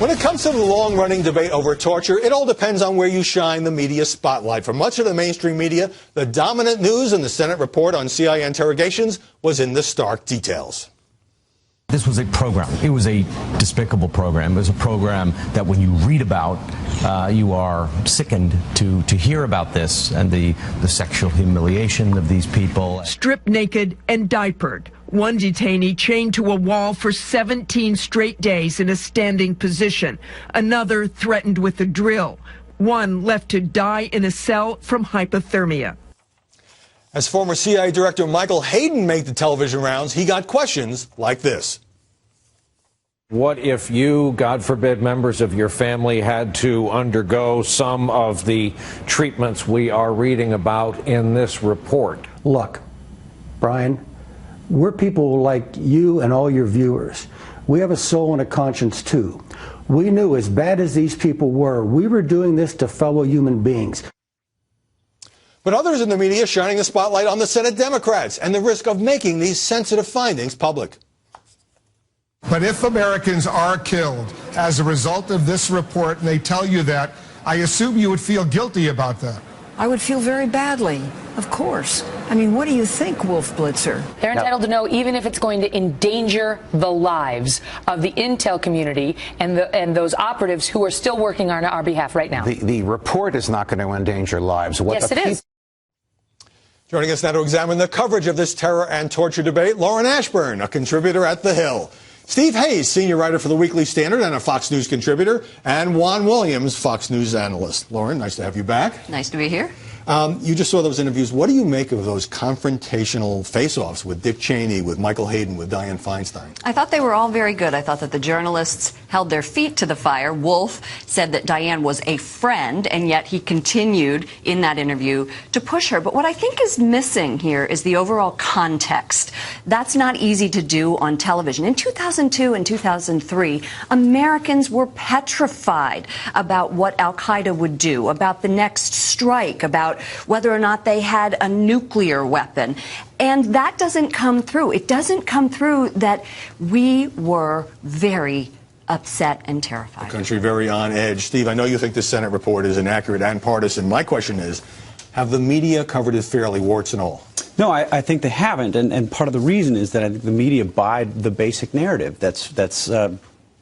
When it comes to the long-running debate over torture, it all depends on where you shine the media spotlight. For much of the mainstream media, the dominant news in the Senate report on CIA interrogations was in the stark details. This was a program. It was a despicable program. It was a program that when you read about, you are sickened to hear about this and the sexual humiliation of these people. Stripped naked and diapered. One detainee chained to a wall for 17 straight days in a standing position. Another threatened with a drill. One left to die in a cell from hypothermia. As former CIA Director Michael Hayden made the television rounds, he got questions like this. What if you, God forbid, members of your family had to undergo some of the treatments we are reading about in this report? Look, Brian, we're people like you and all your viewers. We have a soul and a conscience, too. We knew, as bad as these people were, we were doing this to fellow human beings. But others in the media shining the spotlight on the Senate Democrats and the risk of making these sensitive findings public. But if Americans are killed as a result of this report, and they tell you that, I assume you would feel guilty about that. I would feel very badly, of course. I mean, what do you think, Wolf Blitzer? They're entitled to know, even if it's going to endanger the lives of the intel community and those operatives who are still working on our behalf right now. The report is not going to endanger lives. Yes, it is. Joining us now to examine the coverage of this terror and torture debate, Lauren Ashburn, a contributor at The Hill. Steve Hayes, senior writer for the Weekly Standard and a Fox News contributor, and Juan Williams, Fox News analyst. Lauren, nice to have you back. Nice to be here. You just saw those interviews. What do you make of those confrontational face-offs with Dick Cheney, with Michael Hayden, with Dianne Feinstein? I thought they were all very good. I thought that the journalists held their feet to the fire. Wolf said that Dianne was a friend, and yet he continued in that interview to push her. But what I think is missing here is the overall context. That's not easy to do on television. In 2002 and 2003, Americans were petrified about what al-Qaeda would do, about the next strike, about whether or not they had a nuclear weapon. And that doesn't come through. It doesn't come through that we were very upset and terrified. The country very on edge. Steve, I know you think the Senate report is inaccurate and partisan. My question is, have the media covered it fairly, warts and all? No, I think they haven't. And part of the reason is that I think the media buy the basic narrative that's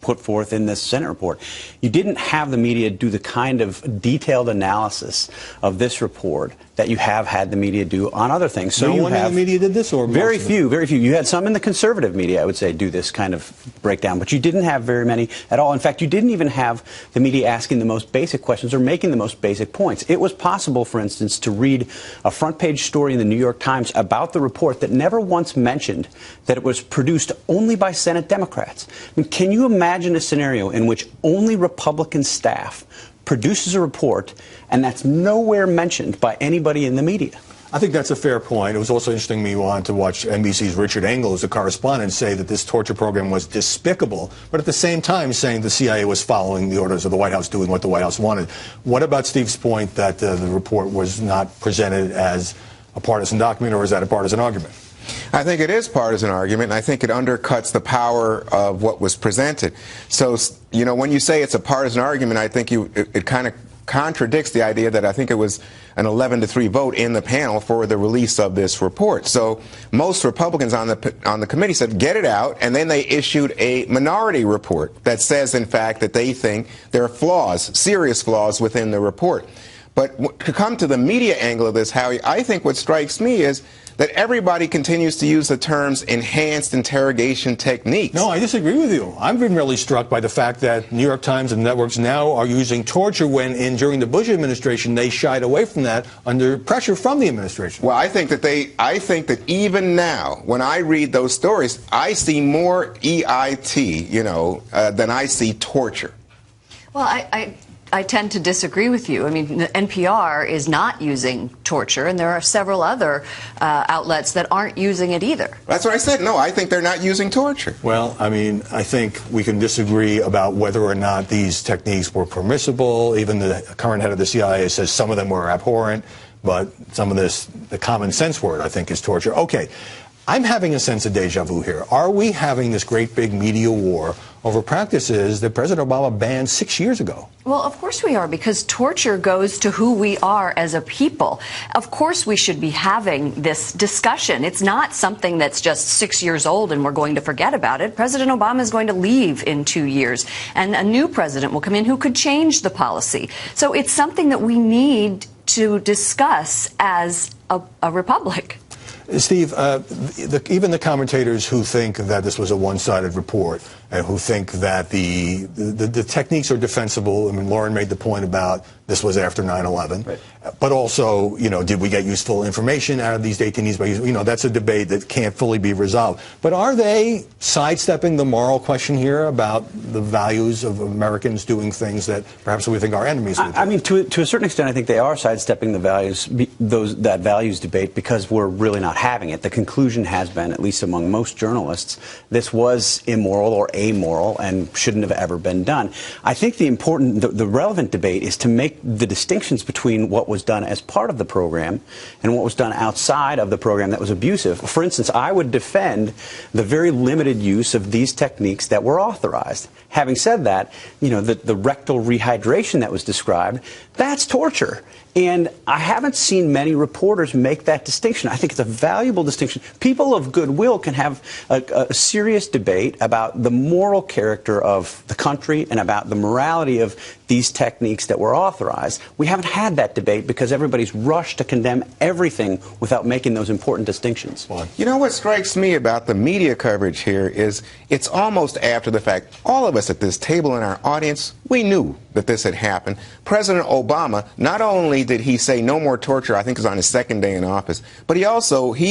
put forth in this Senate report. You didn't have the media do the kind of detailed analysis of this report that you have had the media do on other things. So no one in the media did this, or very few. You had some in the conservative media, I would say, do this kind of breakdown, but you didn't have very many at all. In fact, you didn't even have the media asking the most basic questions or making the most basic points. It was possible, for instance, to read a front-page story in the New York Times about the report that never once mentioned that it was produced only by Senate Democrats. I mean, can you imagine a scenario in which only Republican staff produces a report and that's nowhere mentioned by anybody in the media? I think that's a fair point. It was also interesting me wanting to watch NBC's Richard Engel, who's a correspondent, say that this torture program was despicable, but at the same time saying the CIA was following the orders of the White House, doing what the White House wanted. What about Steve's point that the report was not presented as a partisan document, or is that a partisan argument? I think it is a partisan argument, and I think it undercuts the power of what was presented. So, you know, when you say it's a partisan argument, I think it kind of contradicts the idea that I think it was an 11-3 vote in the panel for the release of this report. So most Republicans on the committee said, get it out, and then they issued a minority report that says, in fact, that they think there are flaws, serious flaws within the report. But to come to the media angle of this, Howie, I think what strikes me is that everybody continues to use the terms enhanced interrogation techniques. No, I disagree with you. I've been really struck by the fact that New York Times and networks now are using torture when during the Bush administration they shied away from that under pressure from the administration. Well, I think that even now, when I read those stories, I see more EIT, than I see torture. Well, I tend to disagree with you. I mean, the NPR is not using torture, and there are several other outlets that aren't using it either. That's what I said. No, I think they're not using torture. Well, I mean, I think we can disagree about whether or not these techniques were permissible. Even the current head of the CIA says some of them were abhorrent, but some of this, the common sense word, I think, is torture. Okay. I'm having a sense of deja vu here. Are we having this great big media war over practices that President Obama banned 6 years ago? Well, of course we are, because torture goes to who we are as a people. Of course we should be having this discussion. It's not something that's just 6 years old and we're going to forget about it. President Obama is going to leave in 2 years, and a new president will come in who could change the policy. So it's something that we need to discuss as a republic. Steve, even the commentators who think that this was a one-sided report and who think that the techniques are defensible. I mean, Lauren made the point about this was after 9/11, right. But also, did we get useful information out of these detainees? That's a debate that can't fully be resolved. But are they sidestepping the moral question here about the values of Americans doing things that perhaps we think our enemies would do? I mean, to a certain extent, I think they are sidestepping the values debate, because we're really not having it. The conclusion has been, at least among most journalists, this was immoral or amoral and shouldn't have ever been done. I think the relevant debate is to make the distinctions between what was done as part of the program and what was done outside of the program that was abusive. For instance, I would defend the very limited use of these techniques that were authorized. Having said that, the rectal rehydration that was described, that's torture. And I haven't seen many reporters make that distinction. I think it's a valuable distinction. People of goodwill can have a serious debate about the moral character of the country and about the morality of these techniques that were authorized. We haven't had that debate because everybody's rushed to condemn everything without making those important distinctions. You know what strikes me about the media coverage here is it's almost after the fact. All of us at this table in our audience, we knew that this had happened. President Obama, not only did he say no more torture, I think it was on his second day in office, but he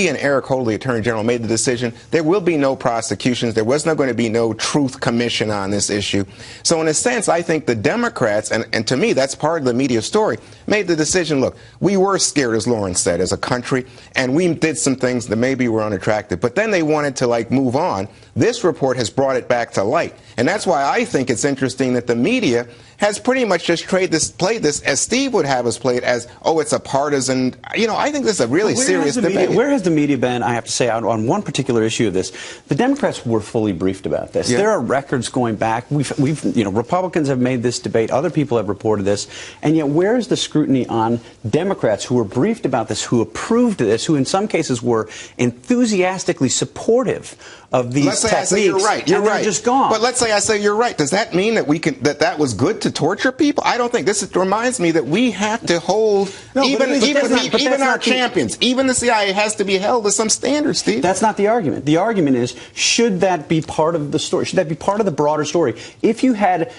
and Eric Holder, the Attorney General, made the decision there will be no prosecutions. There was not going to be no truth commission on this issue. So in a sense, I think the Democrats, and to me that's part of the media story, made the decision, look, we were scared, as Lauren said, as a country, and we did some things that maybe were unattractive. But then they wanted to move on. This report has brought it back to light. And that's why I think it's interesting that the media has pretty much just played this as Steve would have us play it as, oh, it's a partisan. I think this is a really serious debate. Where has the media been, I have to say, on one particular issue of this? The Democrats were fully briefed about this. Yeah. There are records going back. Republicans have made this debate. Other people have reported this. And yet, where is the scrutiny on Democrats who were briefed about this, who approved this, who in some cases were enthusiastically supportive of these techniques? Let's say I say you're right. You're right. Just gone. But let's say I say you're right. Does that mean that that was good to torture people? I don't think. This reminds me that we have to hold even our champions, even the CIA has to be held to some standards, Steve. That's not the argument. The argument is, should that be part of the story? Should that be part of the broader story? If you had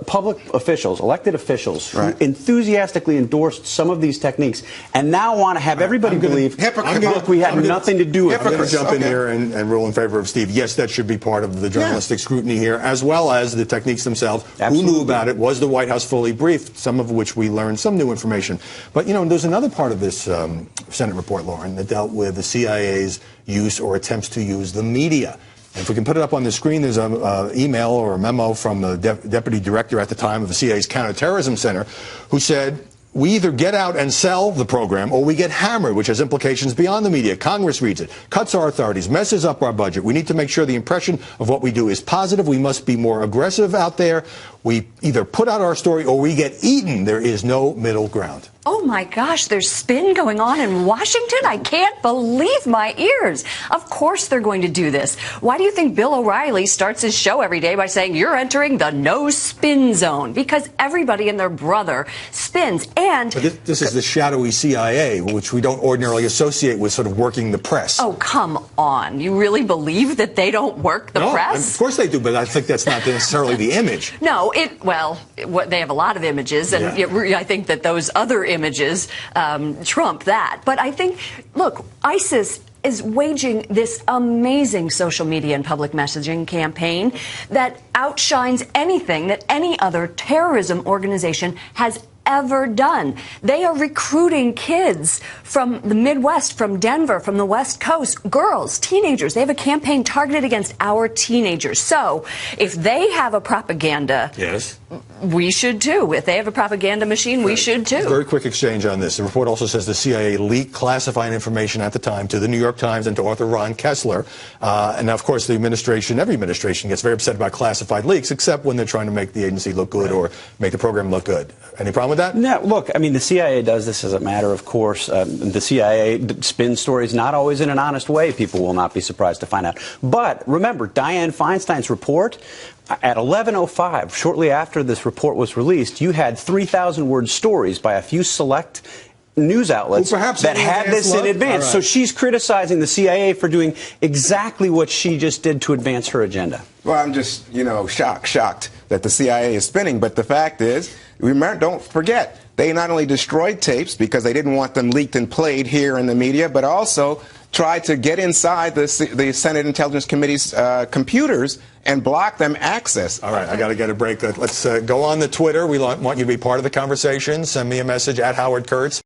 public officials, elected officials, who enthusiastically endorsed some of these techniques and now want to have everybody believe, look, we had nothing to do with it. I'm going to jump in here and rule in favor of Steve. Yes, that should be part of the journalistic scrutiny here, as well as the techniques themselves. Absolutely. Who knew about it? Was the White House fully briefed? Some of which we learned some new information. But, there's another part of this Senate report, Lauren, that dealt with the CIA's use or attempts to use the media. And if we can put it up on the screen, there's an email or a memo from the deputy director at the time of the CIA's Counterterrorism Center who said, we either get out and sell the program or we get hammered, which has implications beyond the media. Congress reads it, cuts our authorities, messes up our budget. We need to make sure the impression of what we do is positive. We must be more aggressive out there. We either put out our story or we get eaten. There is no middle ground. Oh my gosh, there's spin going on in Washington? I can't believe my ears. Of course they're going to do this. Why do you think Bill O'Reilly starts his show every day by saying you're entering the no spin zone? Because everybody and their brother spins. And but this is the shadowy CIA, which we don't ordinarily associate with sort of working the press. Oh, come on. You really believe that they don't work the press? Of course they do, but I think that's not necessarily the image. No, they have a lot of images, and I think that those other images trump that. But I think, look, ISIS is waging this amazing social media and public messaging campaign that outshines anything that any other terrorism organization has ever done. They are recruiting kids from the Midwest, from Denver, from the West Coast, girls, teenagers. They have a campaign targeted against our teenagers. So if they have a propaganda, yes, we should too. If they have a propaganda machine, we should too. Very quick exchange on this. The report also says the CIA leaked classified information at the time to the New York Times and to author Ron Kessler. And now, of course, the administration, every administration gets very upset about classified leaks, except when they're trying to make the agency look good or make the program look good. Any problem with that? No, look, I mean, the CIA does this as a matter of course. The CIA spins stories not always in an honest way. People will not be surprised to find out. But remember, Dianne Feinstein's report, at 11:05, shortly after this report was released, you had 3,000-word stories by a few select news outlets that had this in advance. So she's criticizing the CIA for doing exactly what she just did to advance her agenda. Well, I'm just, shocked that the CIA is spinning. But the fact is, don't forget, they not only destroyed tapes because they didn't want them leaked and played here in the media, but also tried to get inside the Senate Intelligence Committee's computers and block them access. All right, I got to get a break. Let's go on the Twitter. We want you to be part of the conversation. Send me a message at Howard Kurtz.